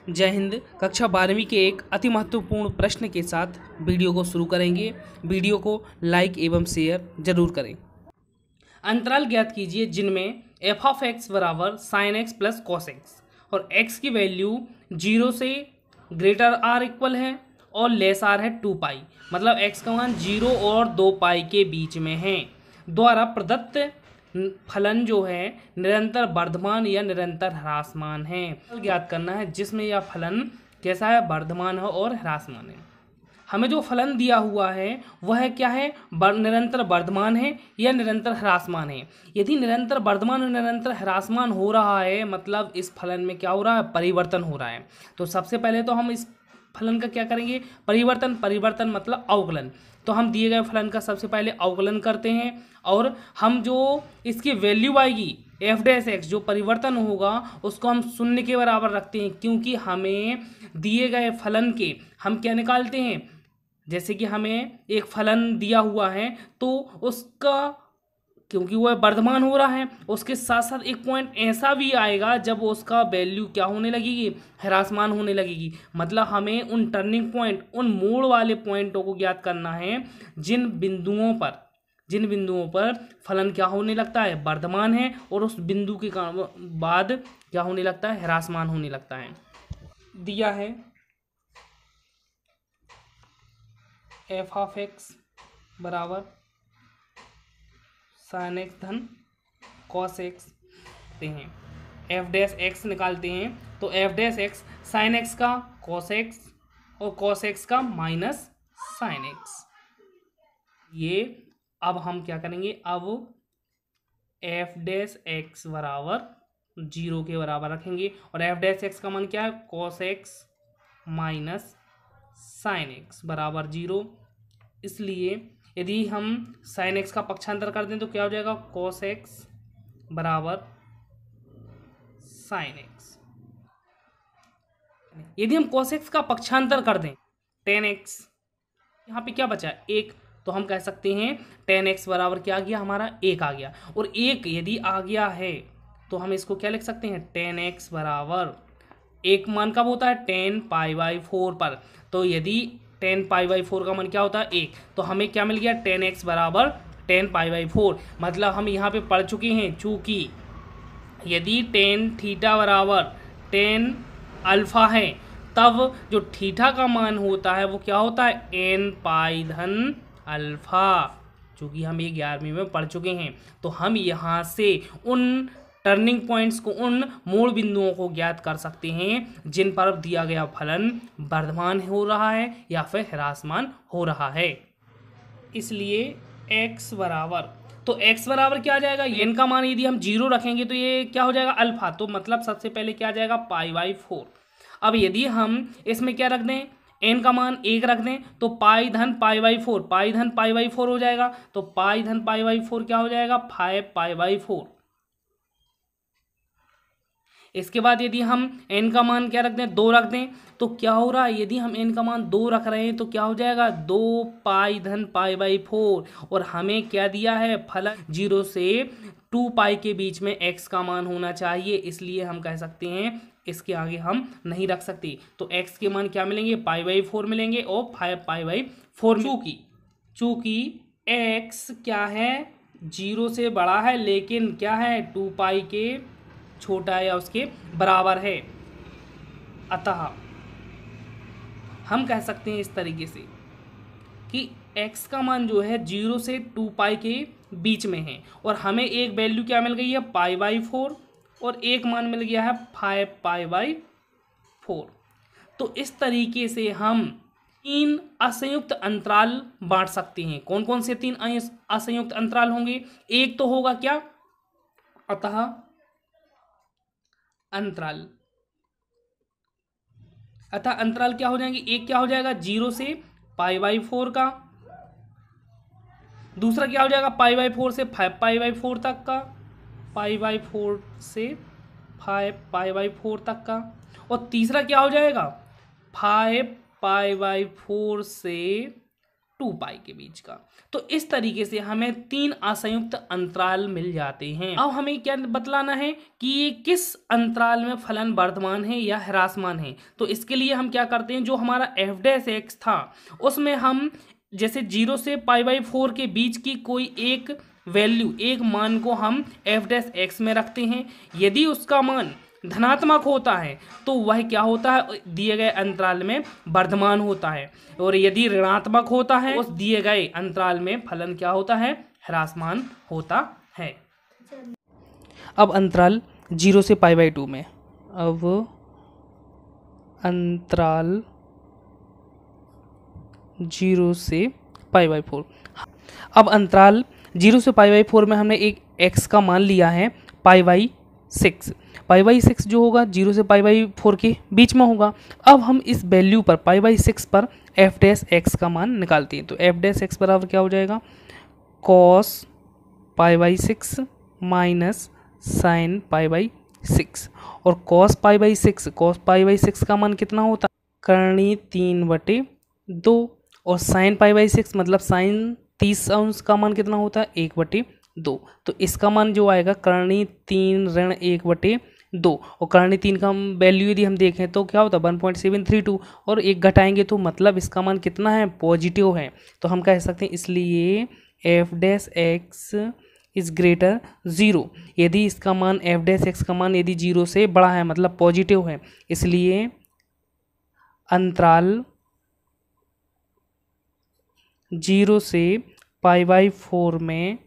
जय हिंद। कक्षा 12वीं के एक अति महत्वपूर्ण प्रश्न के साथ वीडियो को शुरू करेंगे। वीडियो को लाइक एवं शेयर जरूर करें। अंतराल ज्ञात कीजिए जिनमें एफ ऑफ एक्स बराबर sine x plus cos x और एक्स की वैल्यू 0 से ग्रेटर आर इक्वल है और लेस आर है 2 पाई, मतलब एक्स का मान 0 और 2 पाई के बीच में है। द्वारा प्रदत्त फलन जो है निरंतर वर्धमान या निरंतर ह्रासमान है। ज्ञात करना है जिसमें यह फलन कैसा है, वर्धमान है और ह्रासमान है। हमें जो फलन दिया हुआ है वह क्या है, निरंतर वर्धमान है या निरंतर ह्रासमान है। यदि निरंतर वर्धमान और निरंतर ह्रासमान हो रहा है मतलब इस फलन में क्या हो रहा है, परिवर्तन हो रहा है। तो सबसे पहले तो हम इस फलन का क्या करेंगे, परिवर्तन मतलब अवकलन। तो हम दिए गए फलन का सबसे पहले अवकलन करते हैं और हम जो इसकी वैल्यू आएगी एफ डैश एक्स, जो परिवर्तन होगा उसको हम शून्य के बराबर रखते हैं, क्योंकि हमें दिए गए फलन के हम क्या निकालते हैं, जैसे कि हमें एक फलन दिया हुआ है तो उसका क्योंकि वह वर्धमान हो रहा है उसके साथ साथ एक पॉइंट ऐसा भी आएगा जब उसका वैल्यू क्या होने लगेगी, ह्रासमान होने लगेगी। मतलब हमें उन टर्निंग पॉइंट, उन मोड़ वाले पॉइंटों को ज्ञात करना है जिन बिंदुओं पर फलन क्या होने लगता है, वर्धमान है, और उस बिंदु के बाद क्या होने लगता है, ह्रासमान होने लगता है। दिया है एफ ऑफ एक्स बराबर साइन एक्स धन कॉस एक्स ते हैं, एफ डैश एक्स निकालते हैं तो F dash x sine x का कॉस एक्स और कॉस एक्स का माइनस साइन एक्स। ये अब हम क्या करेंगे, अब एफ डैश एक्स बराबर 0 के बराबर रखेंगे और एफ डैश एक्स का मान क्या है, cos x minus sine x बराबर 0। इसलिए यदि हम साइन एक्स का पक्षांतर कर दें तो क्या हो जाएगा, कॉस एक्स बराबर साइन एक्स। यदि हम कॉस एक्स का पक्षांतर कर दें टेन एक्स, यहाँ पे क्या बचा है, 1, तो हम कह सकते हैं टेन एक्स बराबर क्या आ गया, हमारा 1 आ गया। और 1 यदि आ गया है तो हम इसको क्या लिख सकते हैं, टेन एक्स बराबर 1 मान कब होता है, 10 पाई/4 पर। तो यदि 10 पाई/4 का मान क्या होता है, 1, तो हमें क्या मिल गया, 10x बराबर 10 पाई/4। मतलब हम यहाँ पे पढ़ चुके हैं, चूँकि यदि टेन थीटा बराबर 10 अल्फा है तब जो थीटा का मान होता है वो क्या होता है, n पाई धन अल्फा। चूँकि हम ये 11वीं में पढ़ चुके हैं तो हम यहाँ से उन टर्निंग पॉइंट्स को, उन मोड़ बिंदुओं को ज्ञात कर सकते हैं जिन पर दिया गया फलन वर्धमान हो रहा है या फिर ह्रासमान हो रहा है। इसलिए x बराबर, तो x बराबर क्या आ जाएगा, n का मान यदि हम 0 रखेंगे तो ये क्या हो जाएगा, अल्फा। तो मतलब सबसे पहले क्या आ जाएगा, पाई/4। अब यदि हम इसमें क्या रख दें, n का मान 1 रख दें तो पाई धन पाई/4, पाई धन पाई/4 हो जाएगा। तो पाई धन पाई/4 क्या हो जाएगा, 5 पाई/4। इसके बाद यदि हम n का मान क्या रख दें, 2 रख दें तो क्या हो रहा है, यदि हम n का मान 2 रख रहे हैं तो क्या हो जाएगा, 2 पाई धन पाई/4। और हमें क्या दिया है, फलन 0 से 2 पाई के बीच में x का मान होना चाहिए, इसलिए हम कह सकते हैं इसके आगे हम नहीं रख सकते। तो x के मान क्या मिलेंगे, पाई/4 मिलेंगे और 5 पाई/4। चूँकि x क्या है, 0 से बड़ा है लेकिन क्या है, 2 पाई के छोटा या उसके बराबर है, अतः हम कह सकते हैं इस तरीके से कि x का मान जो है 0 से 2 पाई के बीच में है और हमें एक वैल्यू क्या मिल गई है, पाई/4, और एक मान मिल गया है 5 पाई/4। तो इस तरीके से हम 3 असंयुक्त अंतराल बांट सकते हैं। कौन कौन से 3 असंयुक्त अंतराल होंगे, एक तो होगा क्या, अतः अंतराल क्या हो जाएंगे, एक क्या हो जाएगा 0 से पाई/4 का, दूसरा क्या हो जाएगा पाई/4 से 5 पाई/4 तक का, पाई/4 से 5 पाई/4 तक का, और तीसरा क्या हो जाएगा 5 पाई/4 से 2 पाई के बीच का। तो इस तरीके से हमें 3 असंयुक्त अंतराल मिल जाते हैं। अब हमें क्या बतलाना है कि ये किस अंतराल में फलन वर्धमान है या ह्रासमान है। तो इसके लिए हम क्या करते हैं, जो हमारा f' था उसमें हम जैसे 0 से π/4 के बीच की कोई एक वैल्यू, एक मान को हम f' में रखते हैं। यदि उसका मान धनात्मक होता है तो वह क्या होता है, दिए गए अंतराल में वर्धमान होता है, और यदि ऋणात्मक होता है उस दिए गए अंतराल में फलन क्या होता है, ह्रासमान होता है। अब अंतराल 0 से π/2 में, अब अंतराल 0 से π/4, अब अंतराल 0 से π/4 में हमने एक x का मान लिया है π/6। π/6 जो होगा 0 से π/4 के बीच में होगा। अब हम इस वैल्यू पर π/6 पर f' का मान निकालते हैं। तो f' बराबर क्या हो जाएगा, cos π/6 माइनस साइन π/6, और cos π/6 का मान कितना होता है, करणी 3/2, और साइन π/6 मतलब साइन 30 अंश का मान कितना होता है, 1/2। तो इसका मान जो आएगा करणी 3 ऋण 1/2, और करणी 3 का वैल्यू यदि हम देखें तो क्या होता है 1.732, और एक घटाएंगे तो मतलब इसका मान कितना है, पॉजिटिव है। तो हम कह सकते हैं इसलिए f' इज ग्रेटर 0। यदि इसका मान f' का मान यदि 0 से बड़ा है मतलब पॉजिटिव है, इसलिए अंतराल 0 से π/4 में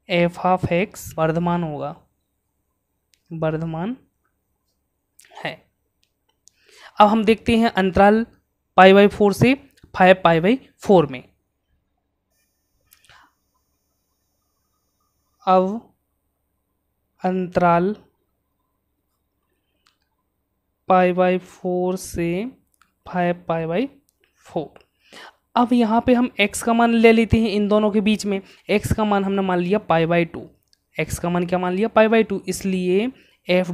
f(x) वर्धमान होगा, वर्धमान है। अब हम देखते हैं अंतराल π/4 से 5π/4 में। अब अंतराल π/4 से 5π/4, अब यहाँ पे हम x का मान ले लेते हैं इन दोनों के बीच में। x का मान हमने मान लिया π/2, x का मान क्या मान लिया, π/2, इसलिए f'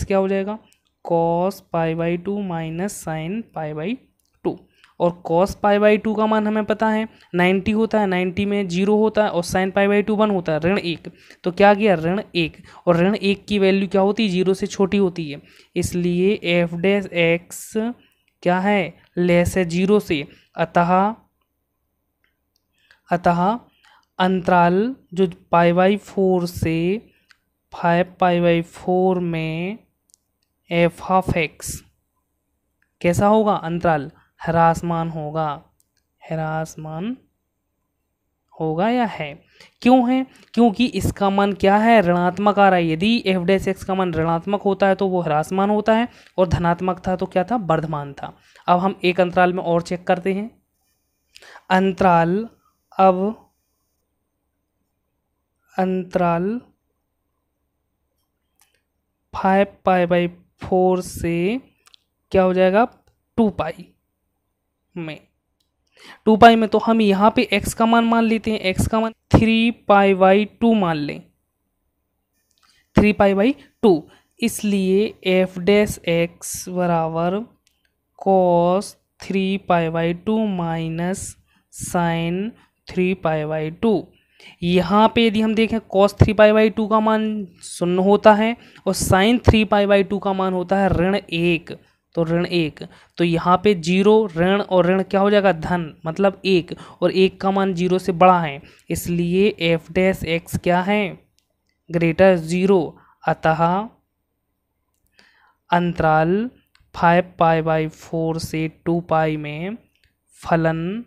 क्या हो जाएगा, cos π/2 माइनस साइन π/2, और cos π/2 का मान हमें पता है 90 होता है, 90 में 0 होता है, और साइन π/2 1 होता है, ऋण 1। तो क्या गया, ऋण 1, और ऋण 1 की वैल्यू क्या होती है, 0 से छोटी होती है, इसलिए f' क्या है, लेस है 0 से। अतः अंतराल जो π/4 से 5π/4 में f(x) कैसा होगा, अंतराल ह्रासमान होगा, ह्रासमान होगा या है। क्यों है, क्योंकि इसका मान क्या है, ऋणात्मक आ रहा है। यदि f' का मान ऋणात्मक होता है तो वो ह्रासमान होता है, और धनात्मक था तो क्या था, वर्धमान था। अब हम एक अंतराल में और चेक करते हैं। अंतराल, अब अंतराल 5π/4 से क्या हो जाएगा, 2 पाई में। 2 पाई में तो हम यहाँ पे x का मान लेते हैं, x का मान 3π/2 मान लें, 3π/2, इसलिए f' बराबर cos 3π/2 माइनस साइन 3π/2। यहाँ पे यदि हम देखें cos 3π/2 का मान 0 होता है, और साइन 3π/2 का मान होता है ऋण 1, तो ऋण 1, तो यहाँ पे 0 ऋण और ऋण क्या हो जाएगा, धन, मतलब 1, और 1 का मान 0 से बड़ा है, इसलिए f' क्या है, ग्रेटर 0। अतः अंतराल 5π/4 से 2 पाई में फलन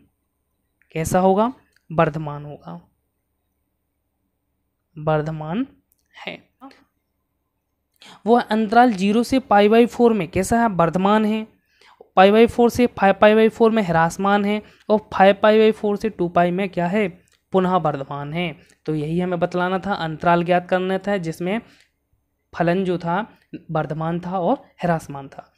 कैसा होगा, वर्धमान होगा, वर्धमान है। वो अंतराल 0 से π/4 में कैसा है, वर्धमान है, π/4 से 5π/4 में ह्रासमान है, और 5π/4 से 2 पाई में क्या है, पुनः वर्धमान है। तो यही हमें बतलाना था, अंतराल ज्ञात करना था जिसमें फलन जो था वर्धमान था और ह्रासमान था।